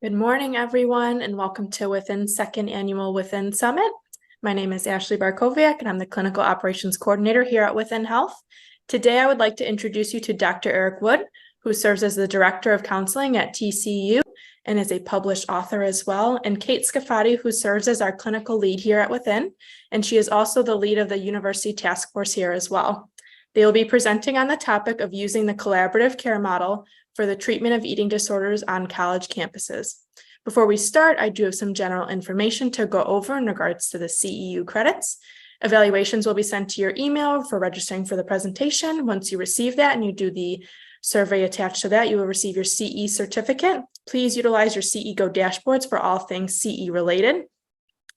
Good morning, everyone, and welcome to Within's second annual Within Summit. My name is Ashley Barkoviak, and I'm the Clinical Operations Coordinator here at Within Health. Today, I would like to introduce you to Dr. Eric Wood, who serves as the Director of Counseling at TCU and is a published author as well, and Kate Scafati, who serves as our clinical lead here at Within, and she is also the lead of the University Task Force here as well. They will be presenting on the topic of using the collaborative care model for the treatment of eating disorders on college campuses. Before we start, I do have some general information to go over in regards to the CEU credits. Evaluations will be sent to your email for registering for the presentation. Once you receive that and you do the survey attached to that, you will receive your CE certificate. Please utilize your CE Go dashboards for all things CE related.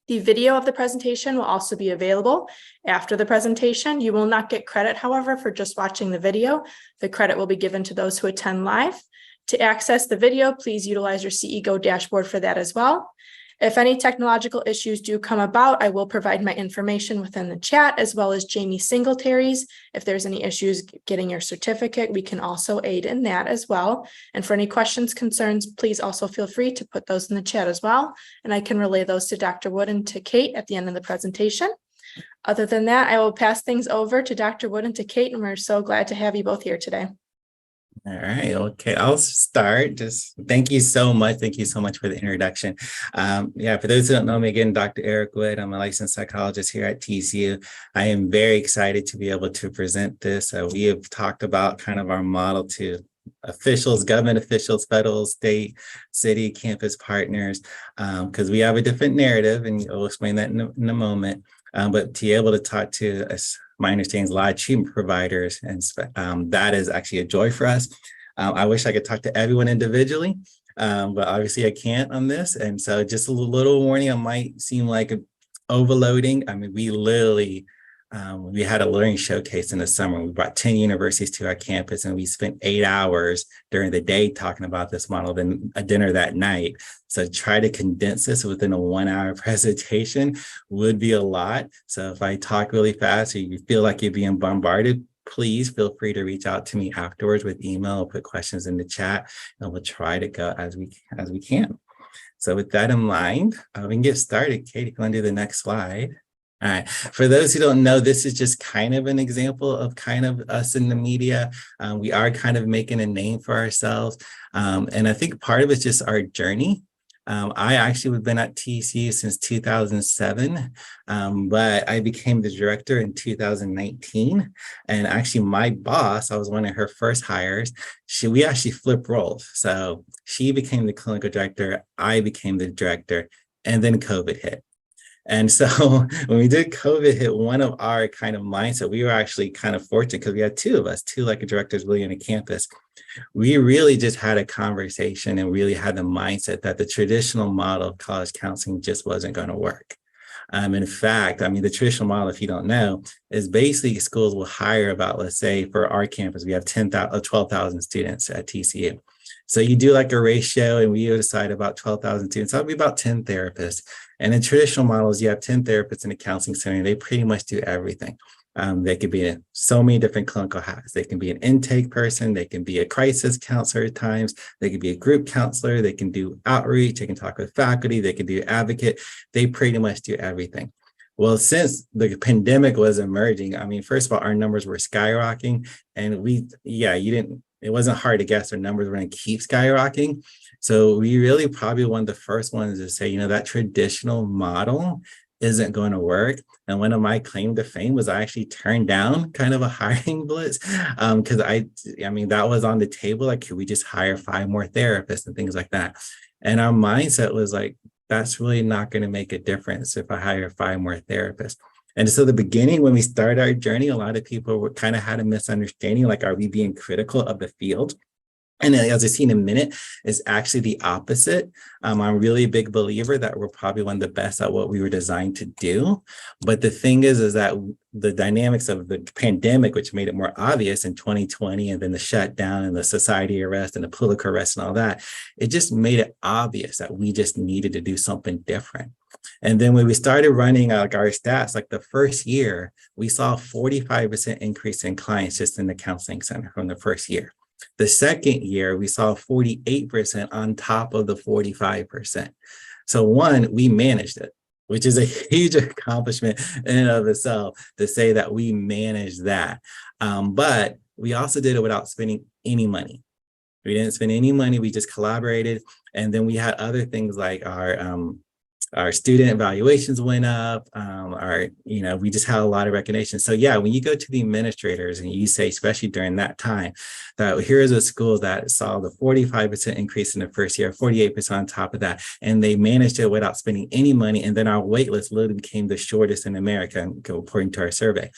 The video of the presentation will also be available after the presentation. You will not get credit, however, for just watching the video. The credit will be given to those who attend live. To access the video, please utilize your CE Go dashboard for that as well. If any technological issues do come about, I will provide my information within the chat, as well as Jamie Singletary's. If there's any issues getting your certificate, we can also aid in that as well. And for any questions, concerns, please also feel free to put those in the chat as well. And I can relay those to Dr. Wood and to Kate at the end of the presentation. Other than that, I will pass things over to Dr. Wood and to Kate, and we're so glad to have you both here today. All right. Okay. I'll start. Just thank you so much. Thank you so much for the introduction. For those who don't know me, again, Dr. Eric Wood. I'm a licensed psychologist here at TCU. I am very excited to be able to present this. We have talked about kind of our model to officials, government officials, federal, state, city, campus partners, because we have a different narrative, and I'll explain that in a moment. But to be able to talk to us, my understanding is a lot of treatment providers, and that is actually a joy for us. I wish I could talk to everyone individually, but obviously I can't on this. And so just a little warning, I might seem like overloading. I mean, we literally, we had a learning showcase in the summer. We brought 10 universities to our campus, and we spent 8 hours during the day talking about this model, then a dinner that night. So try to condense this within a 1-hour presentation would be a lot. So if I talk really fast or you feel like you're being bombarded, please feel free to reach out to me afterwards with email or put questions in the chat, and we'll try to go as we can. So with that in mind, we can get started. Kate, if you want to do the next slide. All right. For those who don't know, this is just kind of an example of kind of us in the media. We are kind of making a name for ourselves. And I think part of it's just our journey. I actually have been at TCU since 2007, but I became the director in 2019. And actually my boss, I was one of her first hires. We actually flipped roles. So she became the clinical director, I became the director, and then COVID hit. And so when we did COVID hit, one of our kind of mindset, we were actually kind of fortunate because we had two of us, two like directors really on a campus. We really just had a conversation and really had the mindset that the traditional model of college counseling just wasn't going to work. In fact, I mean, the traditional model, if you don't know, is basically schools will hire about, let's say for our campus, we have 12,000 students at TCU. So you do like a ratio, and we decide about 12,000 students, that'll be about 10 therapists. And in traditional models, you have 10 therapists in a counseling center, and they pretty much do everything. They could be in so many different clinical hats. They can be an intake person. They can be a crisis counselor at times. They can be a group counselor. They can do outreach. They can talk with faculty. They can do advocate. They pretty much do everything. Well, since the pandemic was emerging, I mean, first of all, our numbers were skyrocketing, and it wasn't hard to guess our numbers were going to keep skyrocketing. So we really probably one of the first ones to say, that traditional model isn't going to work. And one of my claim to fame was I actually turned down kind of a hiring blitz because I mean, that was on the table. Like, could we just hire 5 more therapists and things like that? And our mindset was like, that's really not going to make a difference if I hire 5 more therapists. And so the beginning, when we started our journey, a lot of people were kind of had a misunderstanding, like, are we being critical of the field? And as I see in a minute, is actually the opposite. I'm really a big believer that we're probably one of the best at what we were designed to do. But the thing is that the dynamics of the pandemic, which made it more obvious in 2020, and then the shutdown and the society arrest and the political arrest and all that, it just made it obvious that we just needed to do something different. And then when we started running like our stats, like the first year, we saw a 45% increase in clients just in the counseling center from the first year. The second year, we saw 48% on top of the 45%. So one, we managed it, which is a huge accomplishment in and of itself to say that we managed that. But we also did it without spending any money. We didn't spend any money. We just collaborated. And then we had other things like our student evaluations went up. We just had a lot of recognition. So yeah, when you go to the administrators and you say, especially during that time, that here's a school that saw the 45% increase in the first year, 48% on top of that, and they managed it without spending any money. And then our wait list literally became the shortest in America, according to our survey.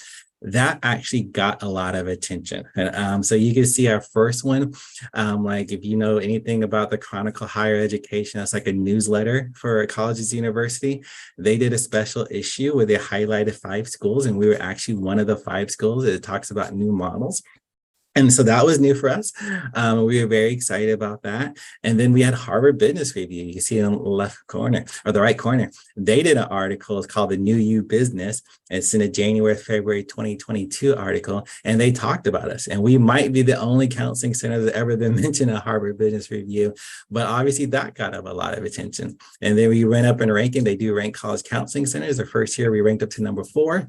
That actually got a lot of attention. And so you can see our first one, like if you know anything about the Chronicle Higher Education, that's like a newsletter for colleges, university. They did a special issue where they highlighted 5 schools, and we were actually one of the 5 schools. It talks about new models. And so that was new for us. We were very excited about that. And then we had Harvard Business Review. You can see it on the left corner or the right corner. They did an article. It's called The New You Business. It's in a January, February 2022 article. And they talked about us. And we might be the only counseling center that's ever been mentioned at Harvard Business Review. But obviously that got up a lot of attention. And then we went up in ranking. They do rank college counseling centers. The first year we ranked up to number 4.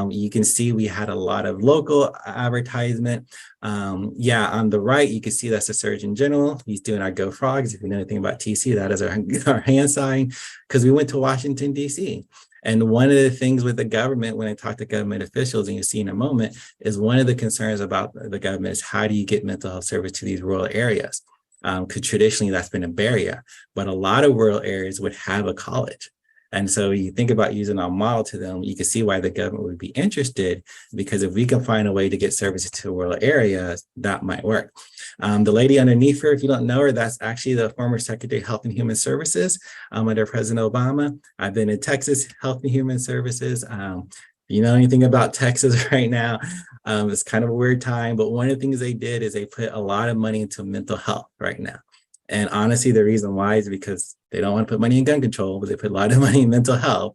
You can see we had a lot of local advertisement. On the right, you can see that's the Surgeon General. He's doing our Go Frogs. If you know anything about TC, that is our hand sign, because we went to Washington, D.C. And one of the things with the government, when I talk to government officials, and you'll see in a moment, is one of the concerns about the government is how do you get mental health service to these rural areas? Because traditionally that's been a barrier, but a lot of rural areas would have a college. And so you think about using our model to them, you can see why the government would be interested, because if we can find a way to get services to rural areas, that might work. The lady underneath her, if you don't know her, that's actually the former Secretary of Health and Human Services under President Obama. I've been in Texas Health and Human Services. You know anything about Texas right now, it's kind of a weird time, but one of the things they did is they put a lot of money into mental health right now. And honestly, the reason why is because they don't want to put money in gun control, but they put a lot of money in mental health.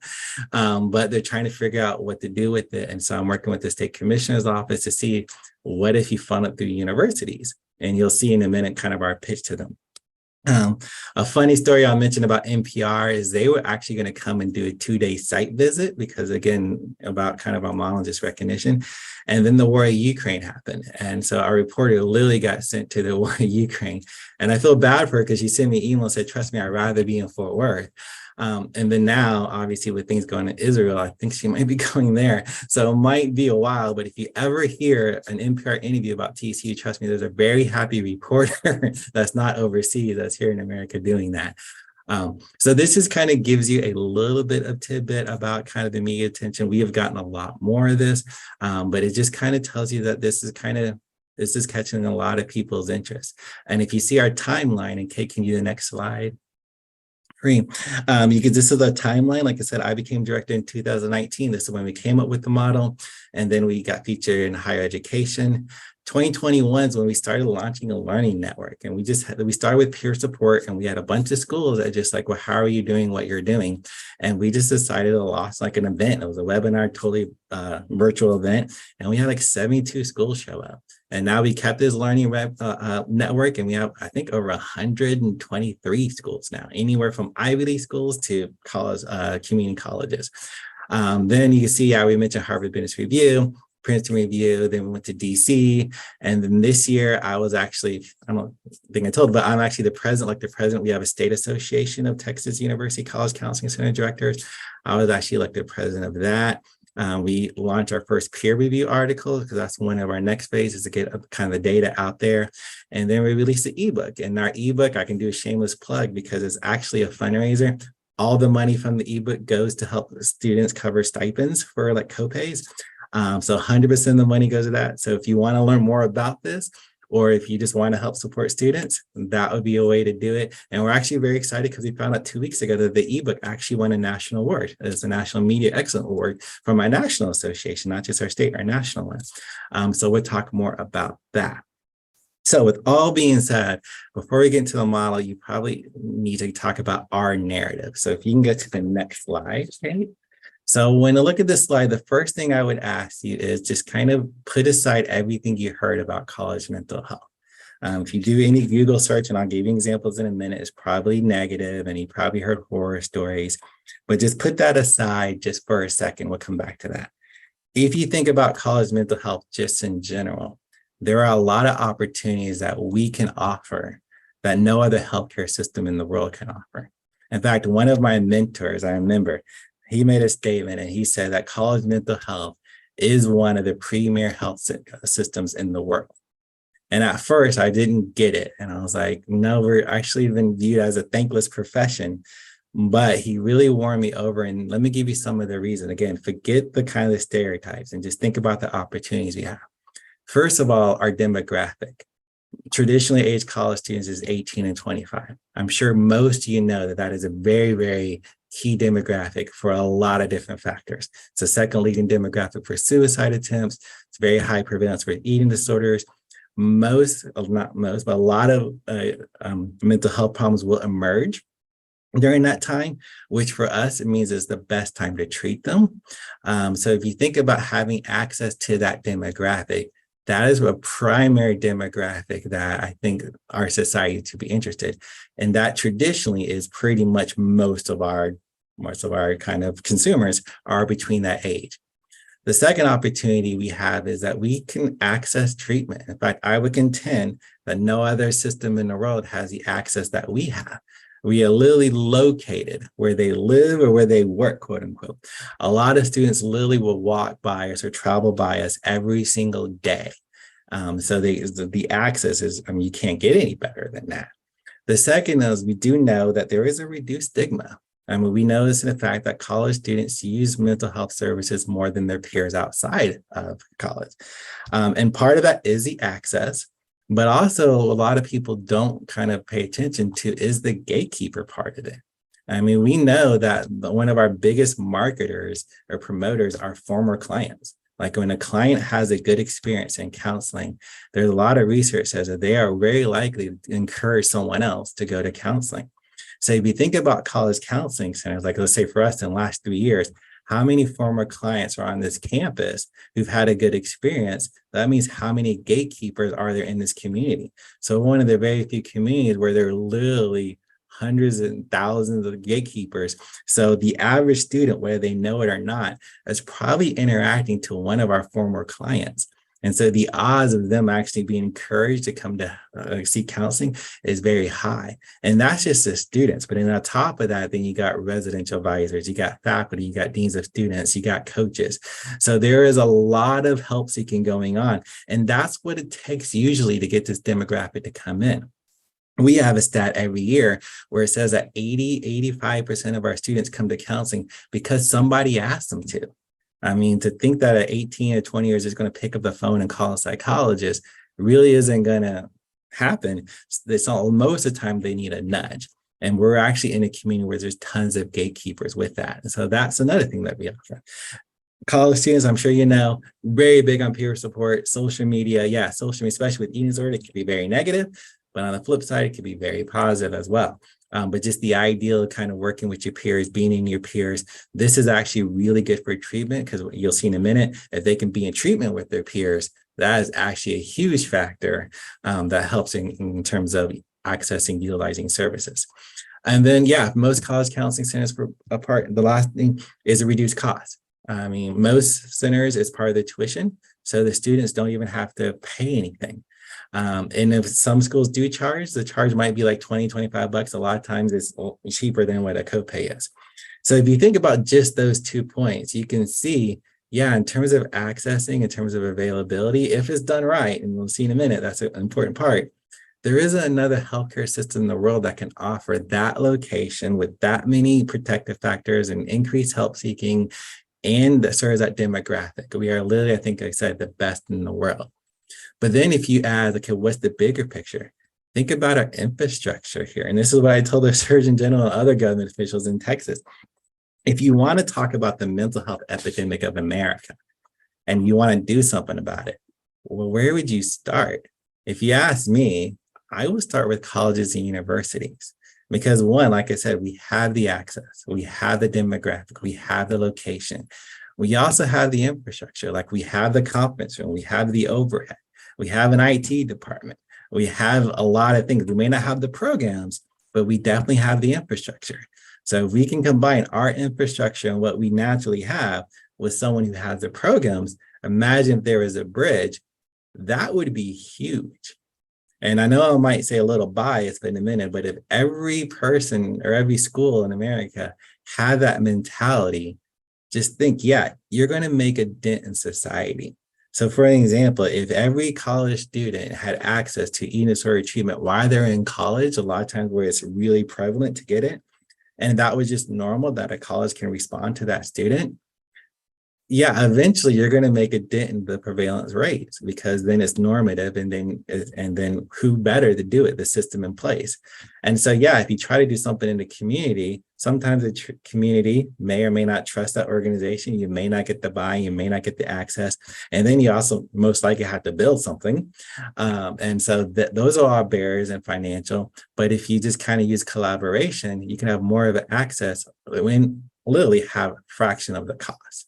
But they're trying to figure out what to do with it. And so I'm working with the state commissioner's office to see what if you fund it through universities. And you'll see in a minute kind of our pitch to them. A funny story I'll mention about NPR is they were actually going to come and do a 2-day site visit because, again, about kind of our model and just recognition. And then the war in Ukraine happened. And so our reporter literally got sent to the war in Ukraine. And I feel bad for her because she sent me an email and said, trust me, I'd rather be in Fort Worth. And then now, obviously, with things going to Israel, I think she might be going there. So it might be a while, but if you ever hear an NPR interview about TCU, trust me, there's a very happy reporter that's not overseas, that's here in America doing that. So this just kind of gives you a little bit of tidbit about kind of the media attention. We have gotten a lot more of this, but it just kind of tells you that this is catching a lot of people's interest. And if you see our timeline, and Kate, can you do the next slide? This is a timeline. Like I said, I became director in 2019. This is when we came up with the model, and then we got featured in higher education. 2021 is when we started launching a learning network, and we started with peer support, and we had a bunch of schools that just like, well, how are you doing what you're doing? And we just decided to launch like an event. It was a webinar, totally virtual event, and we had like 72 schools show up. And now we kept this learning network, and we have, I think, over 123 schools now, anywhere from Ivy League schools to college, community colleges. Then you can see, we mentioned Harvard Business Review, Princeton Review, then we went to DC. And then this year I was actually, I don't think I told, but I'm actually the president. We have a state association of Texas University College Counseling Center directors. I was actually elected president of that. We launched our first peer review article because that's one of our next phases to get kind of the data out there. And then we released the ebook. And our ebook, I can do a shameless plug because it's actually a fundraiser. All the money from the ebook goes to help students cover stipends for like copays. So 100% of the money goes to that. So if you want to learn more about this, or if you just want to help support students, that would be a way to do it. And we're actually very excited because we found out 2 weeks ago that the ebook actually won a national award. It's a National Media Excellence Award from our national association, not just our state, our national one. So we'll talk more about that. So with all being said, before we get into the model, you probably need to talk about our narrative. So if you can get to the next slide, Kate. So when I look at this slide, the first thing I would ask you is just kind of put aside everything you heard about college mental health. If you do any Google search, and I'll give you examples in a minute, it's probably negative and you probably heard horror stories, but just put that aside just for a second. We'll come back to that. If you think about college mental health just in general, there are a lot of opportunities that we can offer that no other healthcare system in the world can offer. In fact, one of my mentors, I remember, he made a statement and he said that college mental health is one of the premier health systems in the world. And at first, I didn't get it. And I was like, no, we're actually been viewed as a thankless profession. But he really won me over. And let me give you some of the reason. Again, forget the kind of stereotypes and just think about the opportunities we have. First of all, our demographic. Traditionally aged college students is 18 and 25. I'm sure most of you know that that is a very, very key demographic for a lot of different factors. It's the second leading demographic for suicide attempts. It's very high prevalence for eating disorders. Not most, but a lot of mental health problems will emerge during that time, which for us, it means it's the best time to treat them. So if you think about having access to that demographic, that is a primary demographic that I think our society to be interested. And that traditionally is pretty much most of our kind of consumers are between that age. The second opportunity we have is that we can access treatment. In fact, I would contend that no other system in the world has the access that we have. We are literally located where they live or where they work, quote unquote. A lot of students literally will walk by us or travel by us every single day. So the access is, you can't get any better than that. The second is we do know that there is a reduced stigma. We know this in the fact that college students use mental health services more than their peers outside of college. And part of that is the access, but also a lot of people don't kind of pay attention to is the gatekeeper part of it. We know that one of our biggest marketers or promoters are former clients. Like when a client has a good experience in counseling, there's a lot of research says that they are very likely to encourage someone else to go to counseling. So if you think about college counseling centers, like let's say for us in the last 3 years, how many former clients are on this campus who've had a good experience? That means how many gatekeepers are there in this community? So one of the very few communities where there are literally hundreds and thousands of gatekeepers. So the average student, whether they know it or not, is probably interacting to one of our former clients. And so the odds of them actually being encouraged to come to seek counseling is very high. And that's just the students. But then on top of that, then you got residential advisors, you got faculty, you got deans of students, you got coaches. So there is a lot of help seeking going on. And that's what it takes usually to get this demographic to come in. We have a stat every year where it says that 85% of our students come to counseling because somebody asked them to. To think that at 18 or 20 years is going to pick up the phone and call a psychologist really isn't going to happen. It's all, most of the time they need a nudge. And we're actually in a community where there's tons of gatekeepers with that. And so that's another thing that we offer. College students, I'm sure you know, very big on peer support, social media. Yeah, social media, especially with eating disorder, it can be very negative. But on the flip side, it can be very positive as well. But just the ideal of kind of working with your peers, being in your peers, this is actually really good for treatment because you'll see in a minute, if they can be in treatment with their peers, that is actually a huge factor that helps in terms of accessing, utilizing services. And then, yeah, most college counseling centers the last thing is a reduced cost. Most centers is part of the tuition, so the students don't even have to pay anything. And if some schools do charge, the charge might be like 20, 25 bucks. A lot of times it's cheaper than what a copay is. So if you think about just those 2 points, you can see, yeah, in terms of accessing, in terms of availability, if it's done right, and we'll see in a minute, that's an important part. There isn't another healthcare system in the world that can offer that location with that many protective factors and increased help seeking and that serves that demographic. We are literally, I think I said, the best in the world. But then if you add, okay, what's the bigger picture? Think about our infrastructure here. And this is what I told the Surgeon General and other government officials in Texas. If you want to talk about the mental health epidemic of America and you want to do something about it, well, where would you start? If you ask me, I would start with colleges and universities. Because one, like I said, we have the access, we have the demographic, we have the location. We also have the infrastructure, like we have the conference room, we have the overhead. We have an IT department. We have a lot of things. We may not have the programs, but we definitely have the infrastructure. So if we can combine our infrastructure and what we naturally have with someone who has the programs, imagine if there was a bridge, that would be huge. And I know I might say a little biased in a minute, but if every person or every school in America had that mentality, just think, yeah, you're going to make a dent in society. So for an example, if every college student had access to eating disorder treatment while they're in college, a lot of times where it's really prevalent to get it, and that was just normal that a college can respond to that student, yeah, eventually you're going to make a dent in the prevalence rates because then it's normative, and then who better to do it? The system in place. And so, yeah, if you try to do something in the community, sometimes the community may or may not trust that organization. You may not get the buy-in, you may not get the access, and then you also most likely have to build something. And so those are all barriers and financial. But if you just kind of use collaboration, you can have more of an access when literally have a fraction of the cost.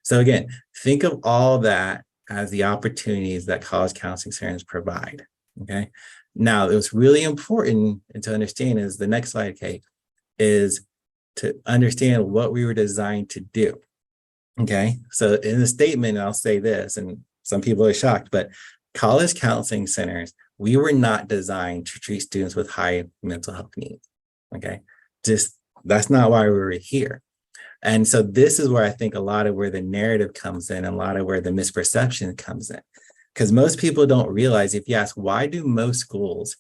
So again, think of all that as the opportunities that college counseling centers provide, okay? Now, what's really important to understand is the next slide, Kate, is to understand what we were designed to do, okay? So in the statement, I'll say this, and some people are shocked, but college counseling centers, we were not designed to treat students with high mental health needs, okay? Just, that's not why we were here. And so this is where I think a lot of where the narrative comes in, and a lot of where the misperception comes in. Because most people don't realize, if you ask, why do most schools,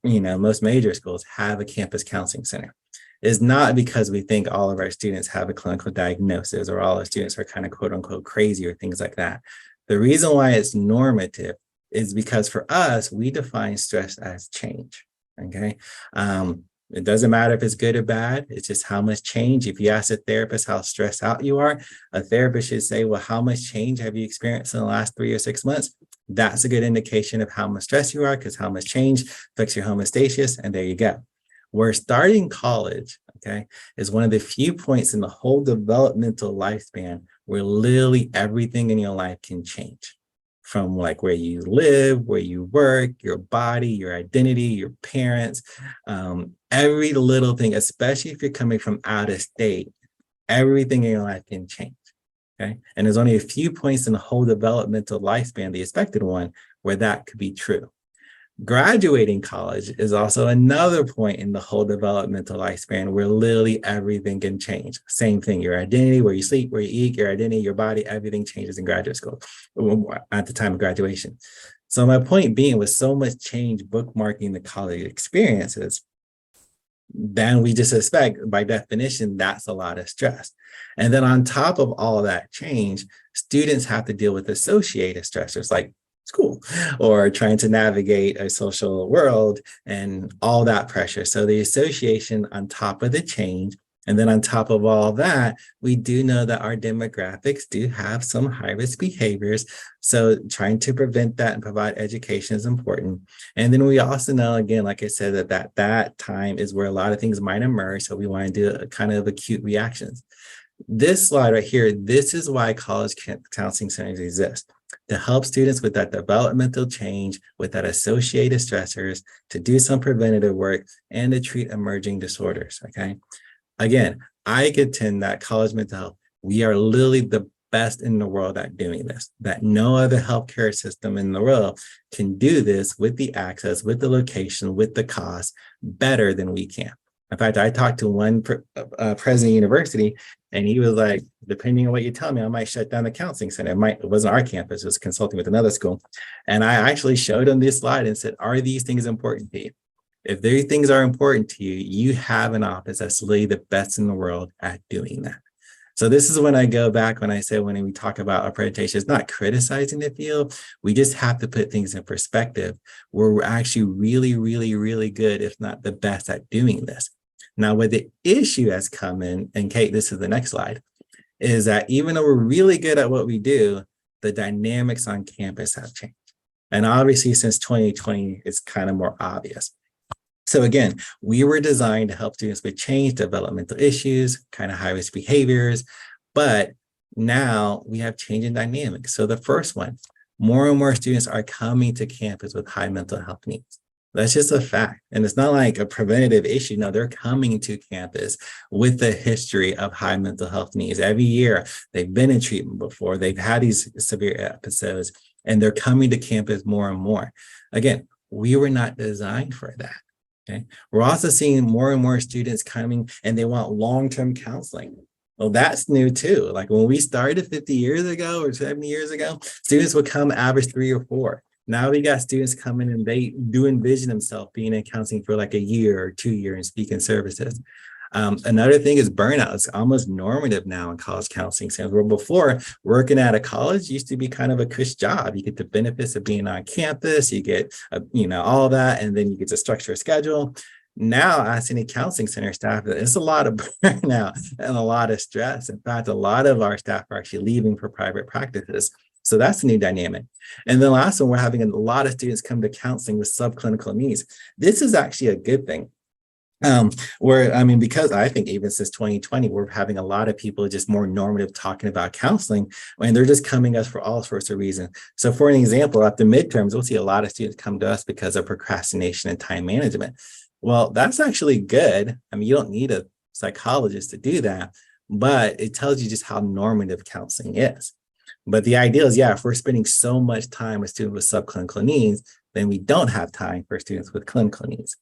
most major schools have a campus counseling center? It's not because we think all of our students have a clinical diagnosis or all our students are kind of quote unquote crazy or things like that. The reason why it's normative is because for us, we define stress as change, okay? It doesn't matter if it's good or bad. It's just how much change. If you ask a therapist how stressed out you are, a therapist should say, well, how much change have you experienced in the last 3 or 6 months? That's a good indication of how much stress you are, because how much change affects your homeostasis. And there you go. Where starting college, okay, is one of the few points in the whole developmental lifespan where literally everything in your life can change. From like where you live, where you work, your body, your identity, your parents, every little thing, especially if you're coming from out of state, everything in your life can change, okay? And there's only a few points in the whole developmental lifespan, the expected one, where that could be true. Graduating college is also another point in the whole developmental lifespan where literally everything can change. Same thing, your identity, where you sleep, where you eat, your identity, your body, everything changes in graduate school at the time of graduation. So my point being, with so much change bookmarking the college experiences, then we just expect, by definition, that's a lot of stress. And then on top of all of that change, students have to deal with associated stressors like school or trying to navigate a social world and all that pressure. So the association on top of the change, and then on top of all that, we do know that our demographics do have some high-risk behaviors. So trying to prevent that and provide education is important. And then we also know, again, like I said, that time is where a lot of things might emerge. So we want to do a kind of acute reactions. This slide right here, this is why college counseling centers exist, to help students with that developmental change, with that associated stressors, to do some preventative work, and to treat emerging disorders, okay? Again, I contend that college mental health, we are literally the best in the world at doing this, that no other healthcare system in the world can do this with the access, with the location, with the cost better than we can. In fact, I talked to one president of university, and he was like, depending on what you tell me, I might shut down the counseling center. It wasn't our campus, it was consulting with another school. And I actually showed him this slide and said, are these things important to you? If these things are important to you, you have an office that's literally the best in the world at doing that. So this is when I go back, when I say, when we talk about accreditation, it's not criticizing the field. We just have to put things in perspective where we're actually really, really, really good, if not the best at doing this. Now, where the issue has come in, and Kate, this is the next slide, is that even though we're really good at what we do, the dynamics on campus have changed. And obviously, since 2020, it's kind of more obvious. So again, we were designed to help students with change, developmental issues, kind of high-risk behaviors, but now we have changing dynamics. So the first one, more and more students are coming to campus with high mental health needs. That's just a fact. And it's not like a preventative issue. No, they're coming to campus with a history of high mental health needs. Every year, they've been in treatment before, they've had these severe episodes, and they're coming to campus more and more. Again, we were not designed for that. Okay. We're also seeing more and more students coming and they want long-term counseling. Well, that's new too. Like when we started 50 years ago or 70 years ago, students would come average 3 or 4. Now we got students coming and they do envision themselves being in counseling for like a year or 2 years and speaking services. Another thing is burnout. It's almost normative now in college counseling centers, where before working at a college used to be kind of a cush job. You get the benefits of being on campus, you get, all that, and then you get to structure a schedule. Now, as any counseling center staff, it's a lot of burnout and a lot of stress. In fact, a lot of our staff are actually leaving for private practices. So that's a new dynamic. And then last one, we're having a lot of students come to counseling with subclinical needs. This is actually a good thing. Because I think even since 2020, we're having a lot of people just more normative talking about counseling, and they're just coming to us for all sorts of reasons. So for an example, after midterms, we'll see a lot of students come to us because of procrastination and time management. Well, that's actually good. You don't need a psychologist to do that, but it tells you just how normative counseling is. But the idea is, if we're spending so much time with students with subclinical needs, then we don't have time for students with clinical needs.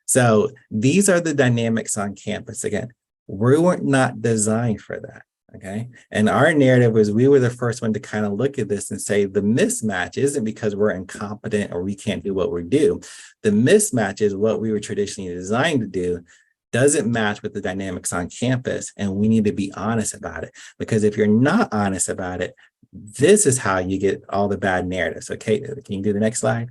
So these are the dynamics on campus. Again, we were not designed for that, okay? And our narrative was we were the first one to kind of look at this and say the mismatch isn't because we're incompetent or we can't do what we do. The mismatch is what we were traditionally designed to do doesn't match with the dynamics on campus, and we need to be honest about it. Because if you're not honest about it, this is how you get all the bad narratives. Okay, can you do the next slide?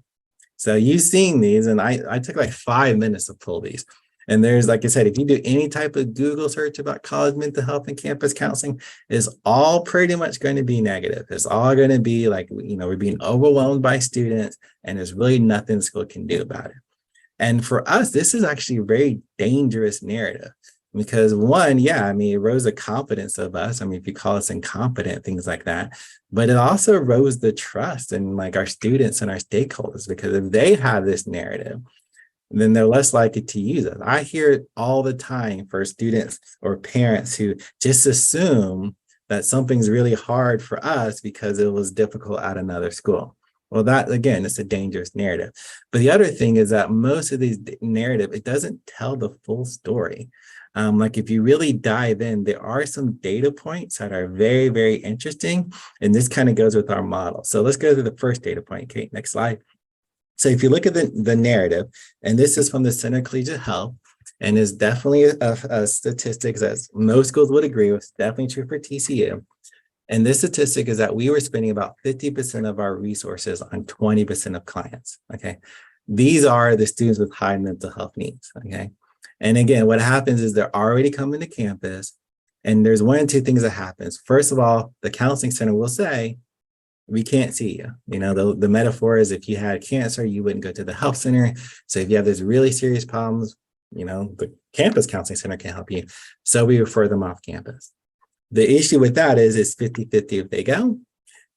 So you've seen these, and I took like 5 minutes to pull these. And there's, like I said, if you do any type of Google search about college mental health and campus counseling, it's all pretty much going to be negative. It's all going to be like, we're being overwhelmed by students, and there's really nothing the school can do about it. And for us, this is actually a very dangerous narrative. Because one, it erodes the confidence of us. If you call us incompetent, things like that. But it also erodes the trust in like our students and our stakeholders, because if they have this narrative, then they're less likely to use it. I hear it all the time for students or parents who just assume that something's really hard for us because it was difficult at another school. Well, that, again, it's a dangerous narrative. But the other thing is that most of these narrative, it doesn't tell the full story. Like if you really dive in, there are some data points that are very, very interesting. And this kind of goes with our model. So let's go to the first data point. Okay, next slide. So if you look at the narrative, and this is from the Center of Collegiate Health, and is definitely a statistic that most schools would agree with, definitely true for TCU. And this statistic is that we were spending about 50% of our resources on 20% of clients, okay? These are the students with high mental health needs, okay? And again, what happens is they're already coming to campus, and there's one or two things that happens. First of all, the counseling center will say, we can't see you. The metaphor is if you had cancer, you wouldn't go to the health center. So if you have these really serious problems, the campus counseling center can help you. So we refer them off campus. The issue with that is it's 50-50 if they go,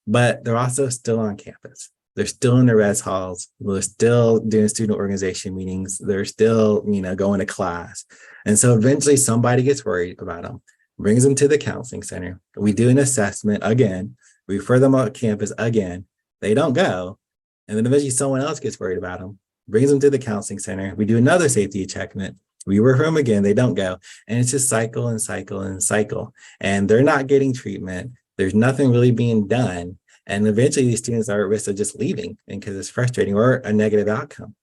but they're also still on campus. They're still in the res halls. They're still doing student organization meetings. They're still, going to class. And so eventually somebody gets worried about them, brings them to the counseling center. We do an assessment again, we refer them off campus again. They don't go. And then eventually someone else gets worried about them, brings them to the counseling center. We do another safety checkment. We refer them again, they don't go. And it's just cycle and cycle and cycle. And they're not getting treatment. There's nothing really being done. And eventually these students are at risk of just leaving because it's frustrating or a negative outcome.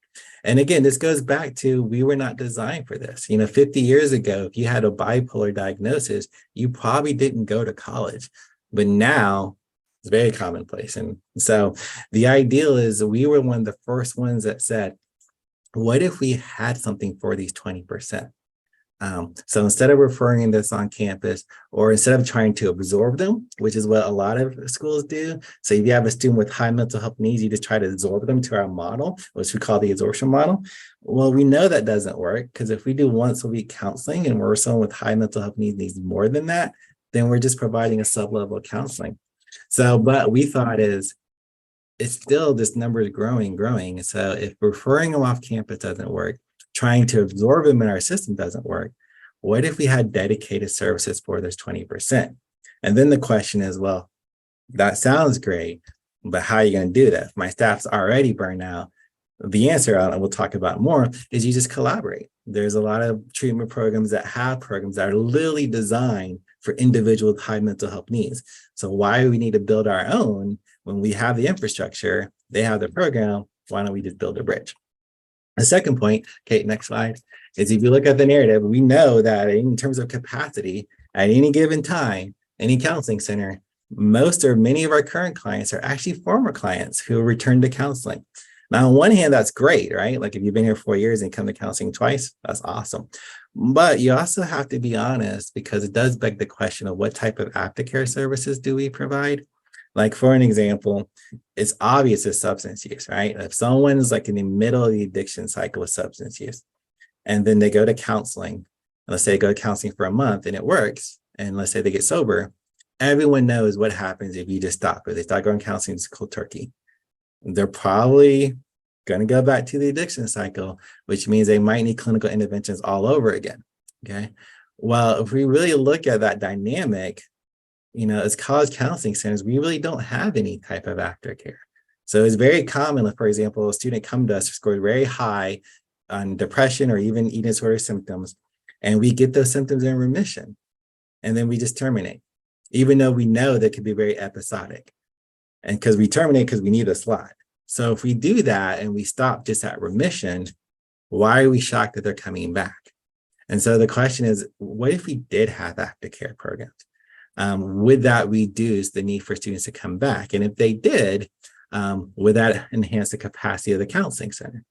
And again, this goes back to we were not designed for this. 50 years ago, if you had a bipolar diagnosis, you probably didn't go to college. But now it's very commonplace. And so the ideal is we were one of the first ones that said, what if we had something for these 20%? So instead of referring this on campus, or instead of trying to absorb them, which is what a lot of schools do. So if you have a student with high mental health needs, you just try to absorb them to our model, which we call the absorption model. Well, we know that doesn't work, because if we do once a week counseling and we're someone with high mental health needs more than that, then we're just providing a sub-level of counseling. So, but we thought is, it's still, this number is growing. So if referring them off campus doesn't work, trying to absorb them in our system doesn't work, what if we had dedicated services for those 20%? And then the question is, well, that sounds great, but how are you going to do that? If my staff's already burned out, the answer, and we'll talk about more, is you just collaborate. There's a lot of treatment programs that have programs that are literally designed for individuals with high mental health needs. So why do we need to build our own when we have the infrastructure, they have the program, why don't we just build a bridge? The second point, Kate, next slide, is if you look at the narrative, we know that in terms of capacity, at any given time, any counseling center, most or many of our current clients are actually former clients who return to counseling. Now, on one hand, that's great, right? Like if you've been here 4 years and come to counseling twice, that's awesome. But you also have to be honest, because it does beg the question of what type of aftercare services do we provide? Like for an example, it's obvious it's substance use, right? If someone's like in the middle of the addiction cycle with substance use, and then they go to counseling, let's say they go to counseling for a month and it works, and let's say they get sober, everyone knows what happens if you just stop. If they start going to counseling, it's cold turkey. They're probably going to go back to the addiction cycle, which means they might need clinical interventions all over again. Okay. Well, if we really look at that dynamic, as college counseling centers, we really don't have any type of aftercare. So it's very common, for example, a student come to us scored very high on depression or even eating disorder symptoms, and we get those symptoms in remission, and then we just terminate, even though we know that could be very episodic. And because we terminate because we need a slot. So if we do that and we stop just at remission, why are we shocked that they're coming back? And so the question is, what if we did have aftercare programs? Would that reduce the need for students to come back? And if they did, would that enhance the capacity of the counseling center?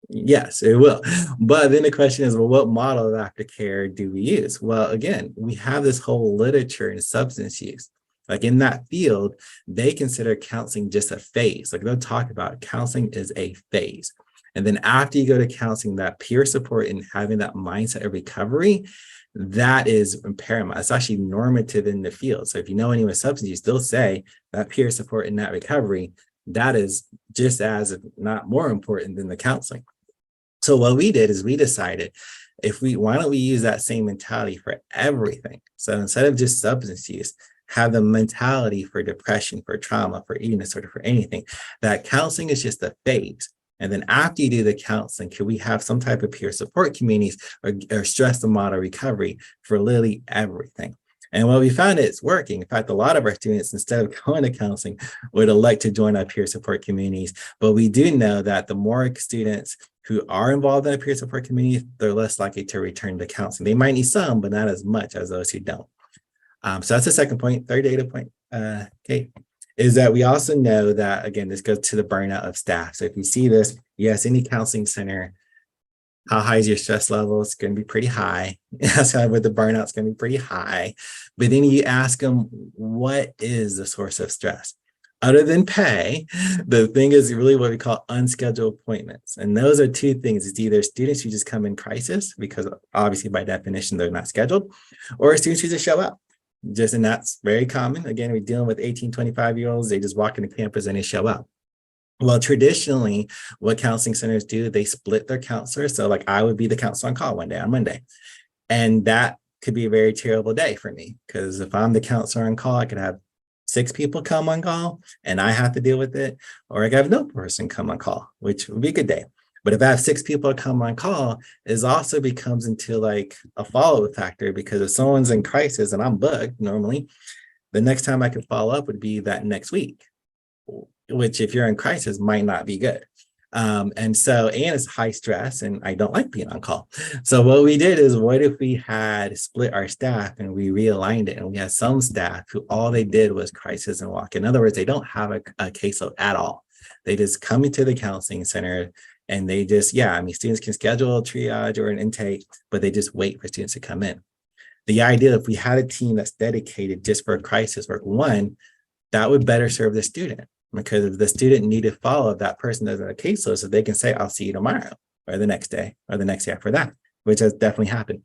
Yes, it will. But then the question is, well, what model of aftercare do we use? Well, again, we have this whole literature in substance use. Like in that field, they consider counseling just a phase. Like they'll talk about counseling is a phase. And then after you go to counseling, that peer support and having that mindset of recovery, that is paramount. It's actually normative in the field. So if you know anyone with substance use, they'll say that peer support and that recovery, that is just as, if not more important than the counseling. So what we did is we decided, why don't we use that same mentality for everything? So instead of just substance use, have the mentality for depression, for trauma, for eating disorder, for anything, that counseling is just a phase. And then after you do the counseling, can we have some type of peer support communities or stress and model recovery for literally everything? And what we found is it's working. In fact, a lot of our students, instead of going to counseling, would elect to join our peer support communities. But we do know that the more students who are involved in a peer support community, they're less likely to return to counseling. They might need some, but not as much as those who don't. So that's the second point. Third data point, Kate, is that we also know that, again, this goes to the burnout of staff. So if you see this, yes, any counseling center, how high is your stress level? It's going to be pretty high. That's why with the burnout, it's going to be pretty high. But then you ask them, what is the source of stress? Other than pay, the thing is really what we call unscheduled appointments. And those are two things. It's either students who just come in crisis, because obviously by definition, they're not scheduled, or students who just show up. And that's very common. Again, we're dealing with 18, 25-year-olds. They just walk into campus and they show up. Well, traditionally, what counseling centers do, they split their counselors. So like I would be the counselor on call one day on Monday. And that could be a very terrible day for me, because if I'm the counselor on call, I could have 6 people come on call and I have to deal with it. Or I could have no person come on call, which would be a good day. But if I have 6 people come on call, it also becomes into like a follow-up factor, because if someone's in crisis and I'm booked normally, the next time I could follow up would be that next week, which if you're in crisis might not be good. And it's high stress and I don't like being on call. So what we did is, what if we had split our staff and we realigned it, and we had some staff who all they did was crisis and walk. In other words, they don't have a caseload at all. They just come into the counseling center and they just, students can schedule a triage or an intake, but they just wait for students to come in. The idea, if we had a team that's dedicated just for crisis work, one, that would better serve the student, because if the student needed follow-up, that person doesn't have a caseload, so they can say, I'll see you tomorrow or the next day or the next day after that, which has definitely happened.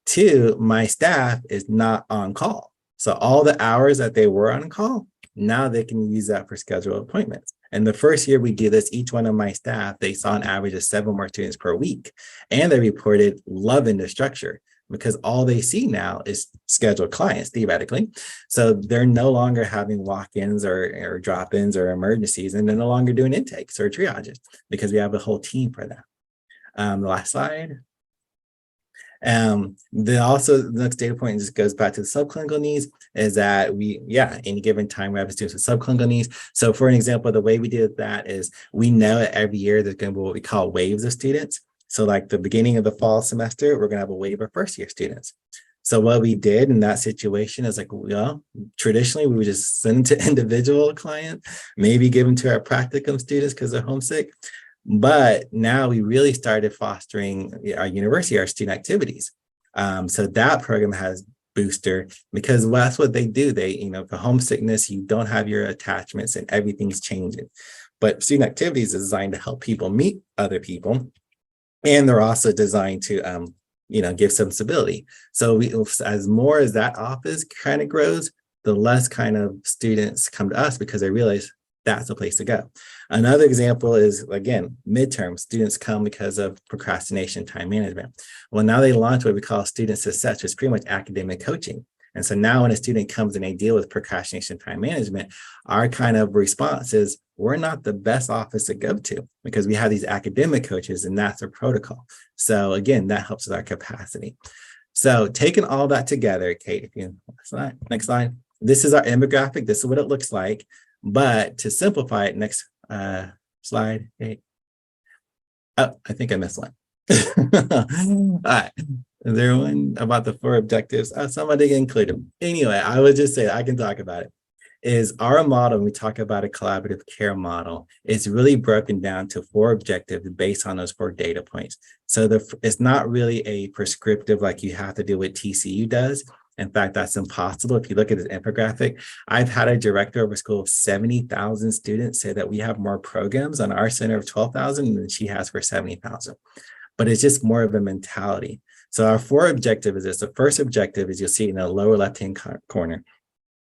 2, my staff is not on call. So all the hours that they were on call, now they can use that for scheduled appointments. And the first year we did this, each one of my staff, they saw an average of 7 more students per week. And they reported loving the structure because all they see now is scheduled clients, theoretically. So they're no longer having walk-ins or drop-ins or emergencies, and they're no longer doing intakes or triages because we have a whole team for that. The last slide. Then also the next data point just goes back to the subclinical needs is that any given time we have students with subclinical needs. So for an example, the way we did that is we know that every year there's going to be what we call waves of students. So like the beginning of the fall semester, we're going to have a wave of first year students. So what we did in that situation is like, well, traditionally we would just send them to individual clients, maybe give them to our practicum students because they're homesick. But now we really started fostering our university, our student activities. So that program has booster because that's what they do. They, for homesickness, you don't have your attachments and everything's changing. But student activities is designed to help people meet other people. And they're also designed to, give some stability. So as more as that office kind of grows, the less kind of students come to us because they realize that's the place to go. Another example is, again, midterm. Students come because of procrastination, time management. Well, now they launch what we call student success, which is pretty much academic coaching. And so now when a student comes and they deal with procrastination, time management, our kind of response is, we're not the best office to go to because we have these academic coaches and that's a protocol. So again, that helps with our capacity. So taking all that together, Kate, if you next slide. This is our infographic. This is what it looks like. But to simplify it, next slide. Kate. Oh, I think I missed one. All right. Is there one about the 4 objectives? Oh, somebody include them. Anyway, I would just say I can talk about it. Is our model, when we talk about a collaborative care model, it's really broken down to 4 objectives based on those 4 data points. So it's not really a prescriptive like you have to do what TCU does. In fact, that's impossible. If you look at this infographic, I've had a director of a school of 70,000 students say that we have more programs on our center of 12,000 than she has for 70,000. But it's just more of a mentality. So our 4 objectives is this. The first objective is you'll see in the lower left-hand corner